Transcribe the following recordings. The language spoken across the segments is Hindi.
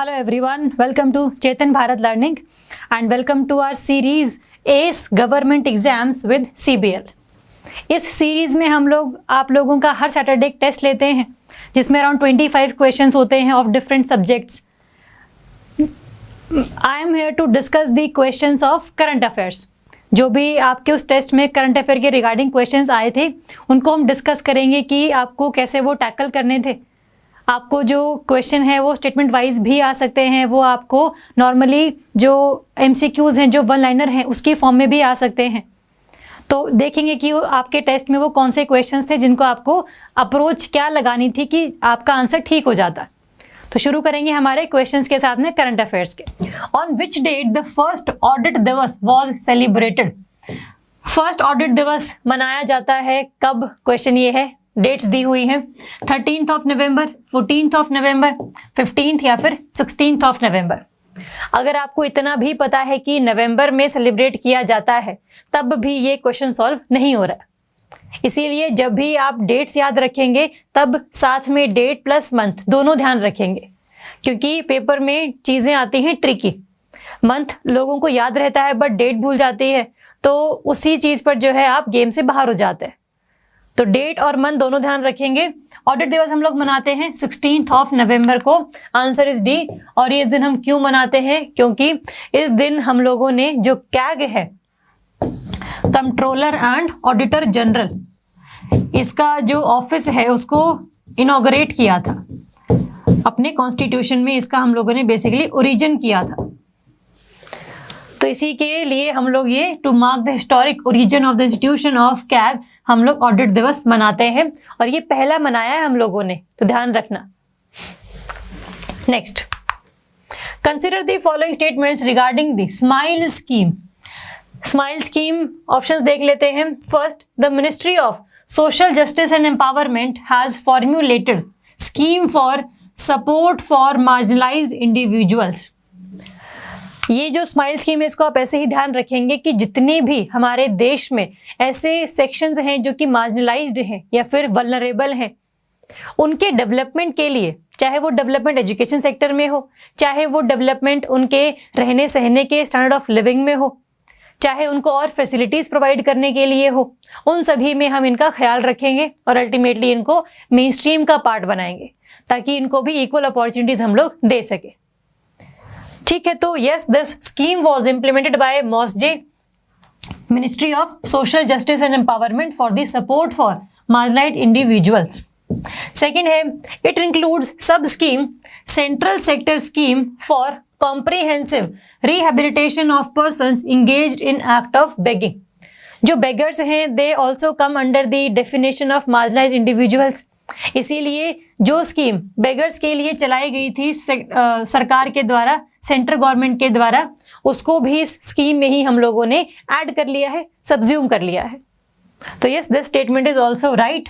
Hello everyone, welcome to Chetan Bharat Learning and welcome to our series ACE Government Exams with CBL। इस सीरीज में हम लोग आप लोगों का हर सैटरडे एक टेस्ट लेते हैं जिसमें अराउंड 25 क्वेश्चंस होते हैं of different subjects. I am here to discuss the questions of current affairs. जो भी आपके उस टेस्ट में करंट अफेयर के रिगार्डिंग क्वेश्चंस आए थे उनको हम डिस्कस करेंगे कि आपको कैसे वो टैकल करने थे। आपको जो क्वेश्चन है वो स्टेटमेंट वाइज भी आ सकते हैं, वो आपको नॉर्मली जो एमसीक्यूज हैं जो वन लाइनर हैं उसकी फॉर्म में भी आ सकते हैं। तो देखेंगे कि आपके टेस्ट में वो कौन से क्वेश्चंस थे जिनको आपको अप्रोच क्या लगानी थी कि आपका आंसर ठीक हो जाता। तो शुरू करेंगे हमारे क्वेश्चंस के साथ में करंट अफेयर्स के। On which date the first audit दिवस वॉज सेलिब्रेटेड। फर्स्ट ऑडिट दिवस मनाया जाता है कब, क्वेश्चन ये है। डेट्स दी हुई हैं 13th of November, 14th of November, 15th या फिर 16th ऑफ नवंबर। अगर आपको इतना भी पता है कि नवंबर में सेलिब्रेट किया जाता है तब भी ये क्वेश्चन सॉल्व नहीं हो रहा। इसीलिए जब भी आप डेट्स याद रखेंगे तब साथ में डेट प्लस मंथ दोनों ध्यान रखेंगे, क्योंकि पेपर में चीजें आती हैं ट्रिकी। मंथ लोगों को याद रहता है बट डेट भूल जाती है, तो उसी चीज पर जो है आप गेम से बाहर हो जाते हैं। तो डेट और मंथ दोनों ध्यान रखेंगे। ऑडिट दिवस हम लोग मनाते हैं 16th ऑफ नवंबर को, आंसर इज डी। और ये इस दिन हम क्यों मनाते हैं, क्योंकि इस दिन हम लोगों ने जो कैग है, कंट्रोलर एंड ऑडिटर जनरल, इसका जो ऑफिस है उसको इनॉग्रेट किया था। अपने कॉन्स्टिट्यूशन में इसका हम लोगों ने बेसिकली ओरिजिन किया था। तो इसी के लिए हम लोग ये to mark the historic origin of the institution of CAG हम लोग ऑडिट दिवस मनाते हैं, और ये पहला मनाया है हम लोगों ने, तो ध्यान रखना। Next, consider the following statements regarding the smile scheme. Smile scheme options देख लेते हैं। First, the ministry of social justice and empowerment has formulated scheme for support for marginalised individuals. ये जो स्माइल स्कीम है इसको आप ऐसे ही ध्यान रखेंगे कि जितने भी हमारे देश में ऐसे सेक्शंस हैं जो कि मार्जिनलाइज्ड हैं या फिर वल्नरेबल हैं, उनके डेवलपमेंट के लिए, चाहे वो डेवलपमेंट एजुकेशन सेक्टर में हो, चाहे वो डेवलपमेंट उनके रहने सहने के स्टैंडर्ड ऑफ लिविंग में हो, चाहे उनको और फैसिलिटीज प्रोवाइड करने के लिए हो, उन सभी में हम इनका ख्याल रखेंगे और अल्टीमेटली इनको मेन स्ट्रीम का पार्ट बनाएंगे ताकि इनको भी इक्वल अपॉर्चुनिटीज हम लोग दे सके। ठीक है, तो yes, this scheme was implemented by MoSJE, ministry of social justice and empowerment for the support for marginalised individuals. Second है, it includes sub scheme central sector scheme for comprehensive rehabilitation of persons engaged in act of begging. जो बेगर्स हैं they also come under the definition of marginalised individuals. इसीलिए जो स्कीम बेगर्स के लिए चलाई गई थी सरकार के द्वारा, सेंट्रल गवर्नमेंट के द्वारा, उसको भी इस स्कीम में ही हम लोगों ने ऐड कर लिया है, सब्ज्यूम कर लिया है। तो yes, this statement is also right.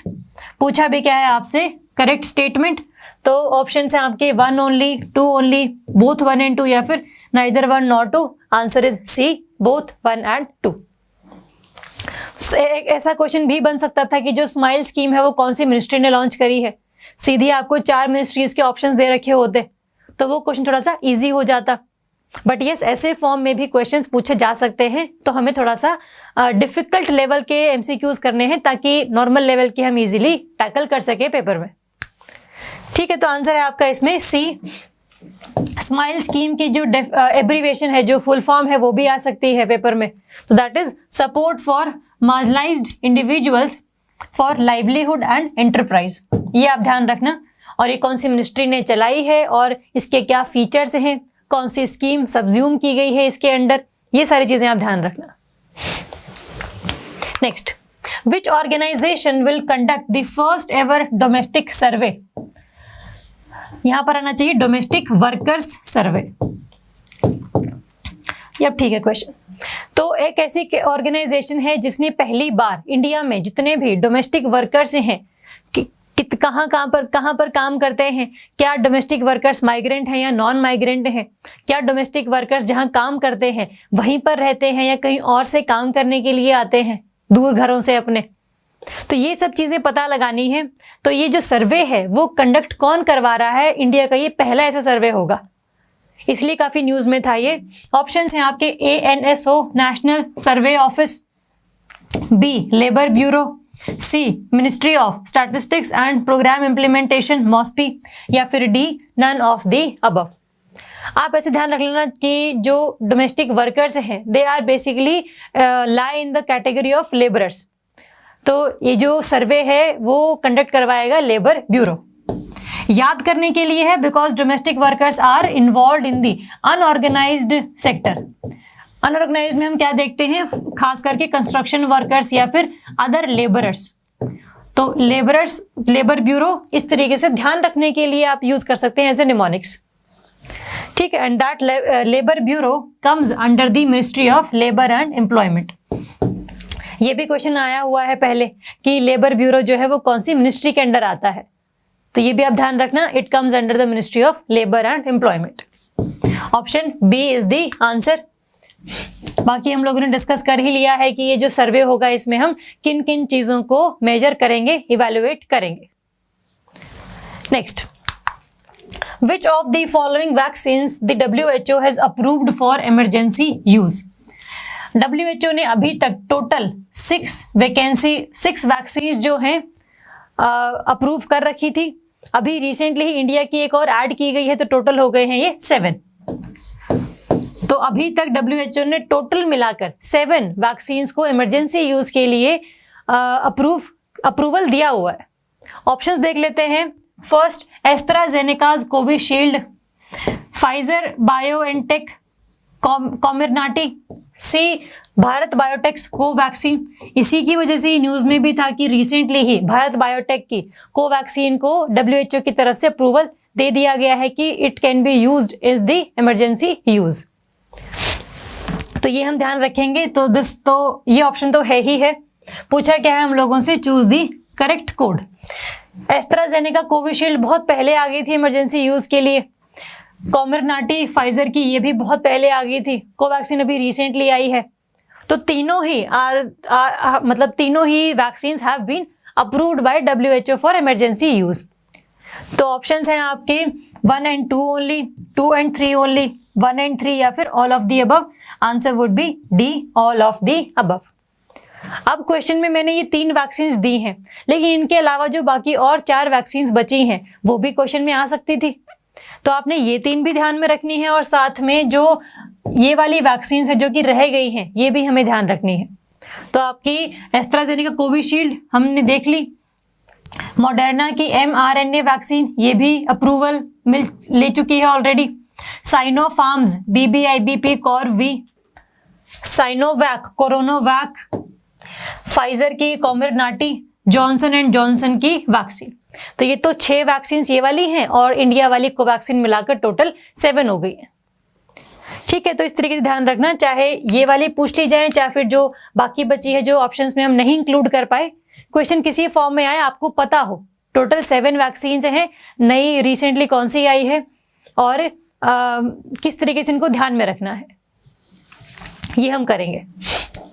पूछा भी क्या है आपसे, करेक्ट स्टेटमेंट। तो ऑप्शन है आपके 1 ओनली, 2 ओनली, बोथ 1 and 2, या फिर neither 1 nor 2। Answer is C, both 1 and 2। एक ऐसा क्वेश्चन भी बन सकता था कि जो स्माइल स्कीम है वो कौन सी मिनिस्ट्री ने लॉन्च करी है। सीधी आपको 4 मिनिस्ट्रीज के ऑप्शंस दे रखे होते तो वो क्वेश्चन थोड़ा सा इजी हो जाता। बट यस, ऐसे फॉर्म में भी क्वेश्चंस पूछे जा सकते हैं, तो हमें थोड़ा सा डिफिकल्ट लेवल के एमसीक्यूज करने हैं ताकि नॉर्मल लेवल के हम इजीली टैकल कर सके पेपर में। ठीक है, तो आंसर है आपका इसमें सी। स्माइल स्कीम की जो एब्रीविएशन है, जो फुल फॉर्म है, वो भी आ सकती है पेपर में। तो that is support for marginalised individuals for livelihood and enterprise. ये आप ध्यान रखना। और ये कौन सी मिनिस्ट्री ने चलाई है और इसके क्या फीचर्स हैं, कौन सी स्कीम सब्ज्यूम की गई है इसके अंडर, ये सारी चीजें आप ध्यान रखना। Next, which organisation will conduct the first ever domestic survey. यहां पर आना चाहिए डोमेस्टिक वर्कर्स सर्वे। अब ठीक है क्वेश्चन। तो एक ऐसी ऑर्गेनाइजेशन है जिसने पहली बार इंडिया में जितने भी डोमेस्टिक वर्कर्स हैं, कहाँ पर काम करते हैं, क्या डोमेस्टिक वर्कर्स माइग्रेंट हैं या नॉन माइग्रेंट हैं, क्या डोमेस्टिक वर्कर्स जहाँ काम करते हैं वहीं पर रहते हैं या कहीं और से काम करने के लिए आते हैं दूर घरों से अपने, तो ये सब चीजें पता लगानी है। तो ये जो सर्वे है वो कंडक्ट कौन करवा रहा है, इंडिया का ये पहला ऐसा सर्वे होगा इसलिए काफी न्यूज में था ये। ऑप्शंस हैं आपके ANSO national survey office, B labour bureau, C ministry of statistics and programme implementation MoSPI, या फिर D none of the above. आप ऐसे ध्यान रख लेना कि जो डोमेस्टिक वर्कर्स हैं they are basically lie in the category of labourers. तो ये जो सर्वे है वो कंडक्ट करवाएगा लेबर ब्यूरो। याद करने के लिए है because domestic workers are involve in the unorganised sector. Unorganised में हम क्या देखते हैं, खास करके कंस्ट्रक्शन वर्कर्स या फिर अदर लेबरर्स। तो लेबरर्स, लेबर ब्यूरो, इस तरीके से ध्यान रखने के लिए आप यूज कर सकते हैं एज ए निमोनिक्स। ठीक है, and that labour bureau comes under the ministry of labour and employment. ये भी क्वेश्चन आया हुआ है पहले कि लेबर ब्यूरो जो है वो कौन सी मिनिस्ट्री के अंडर आता है, तो ये भी आप ध्यान रखना, it comes under the ministry of labour and employment. Option B is the answer. बाकी हम लोगों ने डिस्कस कर ही लिया है कि ये जो सर्वे होगा इसमें हम किन किन चीजों को मेजर करेंगे, इवैल्यूएट करेंगे। Next, which of the following vaccines the WHO has approved for emergency use? WHO ने अभी तक टोटल 6 वैक्सीन जो हैं अप्रूव कर रखी थी। अभी रिसेंटली ही इंडिया की एक और ऐड की गई है, तो टोटल हो गए हैं ये 7। तो अभी तक WHO ने टोटल मिलाकर 7 वैक्सीन को इमरजेंसी यूज के लिए अप्रूवल दिया हुआ है। ऑप्शंस देख लेते हैं। फर्स्ट, एस्ट्राजेनेकाज कोविशील्ड, फाइजर बायोएनटेक कॉमिर्नाटी, सी भारत बायोटेक कोवैक्सीन। इसी की वजह से न्यूज में भी था कि रिसेंटली ही भारत बायोटेक की कोवैक्सीन को WHO की तरफ से अप्रूवल दे दिया गया है कि it can be used is the emergency use. तो ये हम ध्यान रखेंगे। तो ये ऑप्शन तो है ही है। पूछा क्या है हम लोगों से, choose the correct code. AstraZeneca Covishield बहुत पहले आ गई थी इमरजेंसी यूज के लिए। कॉमिर्नाटी फाइजर की ये भी बहुत पहले आ गई थी। कोवैक्सीन अभी रिसेंटली आई है। तो तीनों ही मतलब तीनों ही vaccine have been approved by WHO for emergency use. तो ऑप्शंस हैं आपके 1 and 2 only, 2 and 3 only, 1 and 3 या फिर all of the above. Answer would be D all of the above. अब क्वेश्चन में मैंने ये 3 वैक्सीन दी हैं, लेकिन इनके अलावा जो बाकी और 4 वैक्सीन बची हैं वो भी क्वेश्चन में आ सकती थी। तो आपने ये 3 भी ध्यान में रखनी है और साथ में जो ये वाली वैक्सीन है जो कि रह गई हैं ये भी हमें ध्यान रखनी है। तो आपकी एस्ट्राजेनेका कोविशील्ड हमने देख ली। मॉडर्ना की mRNA वैक्सीन ये भी अप्रूवल ले चुकी है already. Sinopharm's BBIBP COR-V, Sinovac CoronaVac, Pfizer की कॉमिर्नाटी, जॉनसन एंड जॉनसन की वैक्सीन। तो ये तो 6 वैक्सीन ये वाली हैं और इंडिया वाली कोवैक्सीन मिलाकर टोटल 7 हो गई है। ठीक है, तो इस तरीके से ध्यान रखना, चाहे ये वाली पूछ ली जाए चाहे फिर जो बाकी बची है जो ऑप्शंस में हम नहीं इंक्लूड कर पाए, क्वेश्चन किसी फॉर्म में आए आपको पता हो। टोटल 7 वैक्सीन हैं, नई रिसेंटली कौन सी आई है और किस तरीके से इनको ध्यान में रखना है, ये हम करेंगे।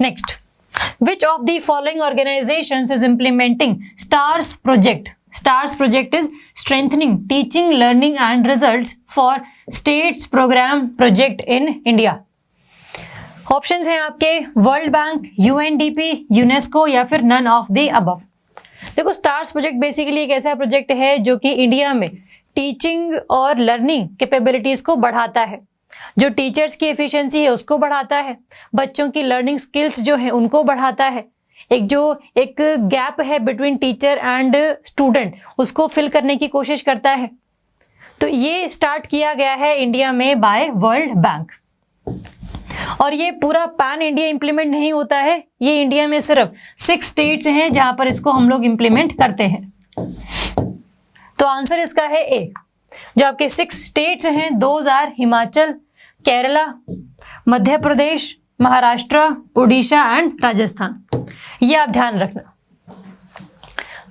Next, which of the following organizations is implementing STARS project? STARS project is strengthening teaching, learning and results for states program project in India. Options हैं आपके वर्ल्ड बैंक, UNDP, यूनेस्को या फिर नन ऑफ द अबव। देखो, स्टार्स प्रोजेक्ट बेसिकली एक ऐसा प्रोजेक्ट है जो कि इंडिया में टीचिंग और लर्निंग कैपेबिलिटीज को बढ़ाता है, जो टीचर्स की एफिशिएंसी है उसको बढ़ाता है, बच्चों की लर्निंग स्किल्स जो है उनको बढ़ाता है, एक गैप है बिटवीन टीचर एंड स्टूडेंट उसको फिल करने की कोशिश करता है। तो ये स्टार्ट किया गया है इंडिया में बाय वर्ल्ड बैंक। और ये पूरा पैन इंडिया इंप्लीमेंट नहीं होता है, ये इंडिया में सिर्फ 6 स्टेट्स हैं जहां पर इसको हम लोग इंप्लीमेंट करते हैं। तो आंसर इसका है ए। जो आपके 6 स्टेट्स हैं, 2 हिमाचल, केरला, मध्य प्रदेश, महाराष्ट्र, उड़ीसा एंड राजस्थान। ये आप ध्यान रखना।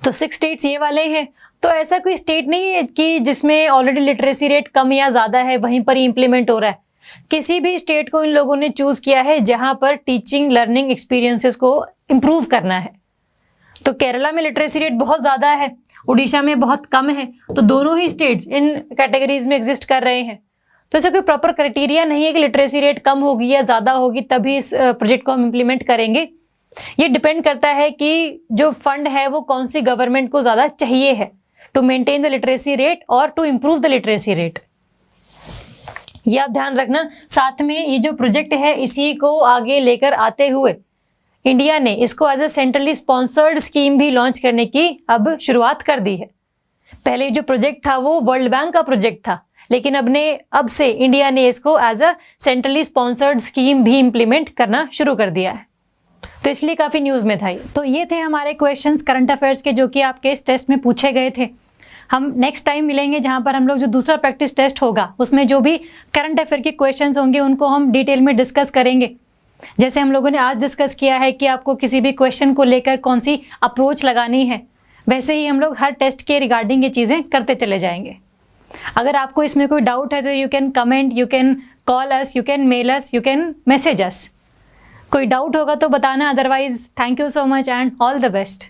तो 6 स्टेट्स ये वाले हैं। तो ऐसा कोई स्टेट नहीं है कि जिसमें ऑलरेडी लिटरेसी रेट कम या ज्यादा है वहीं पर ही इंप्लीमेंट हो रहा है। किसी भी स्टेट को इन लोगों ने चूज किया है जहां पर टीचिंग लर्निंग एक्सपीरियंसेस को इम्प्रूव करना है। तो केरला में लिटरेसी रेट बहुत ज्यादा है, उड़ीसा में बहुत कम है। तो दोनों ही स्टेट्स इन कैटेगरीज में एग्जिस्ट कर रहे हैं। तो ऐसा कोई प्रॉपर क्राइटेरिया नहीं है कि लिटरेसी रेट कम होगी या ज़्यादा होगी तभी इस प्रोजेक्ट को हम इम्प्लीमेंट करेंगे। ये डिपेंड करता है कि जो फंड है वो कौन सी गवर्नमेंट को ज़्यादा चाहिए है, to maintain the literacy rate और to improve the literacy rate. ये आप ध्यान रखना। साथ में ये जो प्रोजेक्ट है इसी को आगे लेकर आते हुए इंडिया ने इसको as a centrally sponsored scheme भी लॉन्च करने की अब शुरुआत कर दी है। पहले जो प्रोजेक्ट था वो वर्ल्ड बैंक का प्रोजेक्ट था, लेकिन अब से इंडिया ने इसको as a centrally sponsored scheme भी इम्प्लीमेंट करना शुरू कर दिया है, तो इसलिए काफ़ी न्यूज़ में था। तो ये थे हमारे क्वेश्चंस करंट अफेयर्स के जो कि आपके इस टेस्ट में पूछे गए थे। हम नेक्स्ट टाइम मिलेंगे जहाँ पर हम लोग जो दूसरा प्रैक्टिस टेस्ट होगा उसमें जो भी करंट अफेयर के क्वेश्चंस होंगे उनको हम डिटेल में डिस्कस करेंगे। जैसे हम लोगों ने आज डिस्कस किया है कि आपको किसी भी क्वेश्चन को लेकर कौन सी अप्रोच लगानी है, वैसे ही हम लोग हर टेस्ट के रिगार्डिंग ये चीज़ें करते चले जाएंगे। अगर आपको इसमें कोई डाउट है तो you can comment, you can call us, you can mail us, you can message us. कोई डाउट होगा तो बताना, otherwise thank you so much and all the best.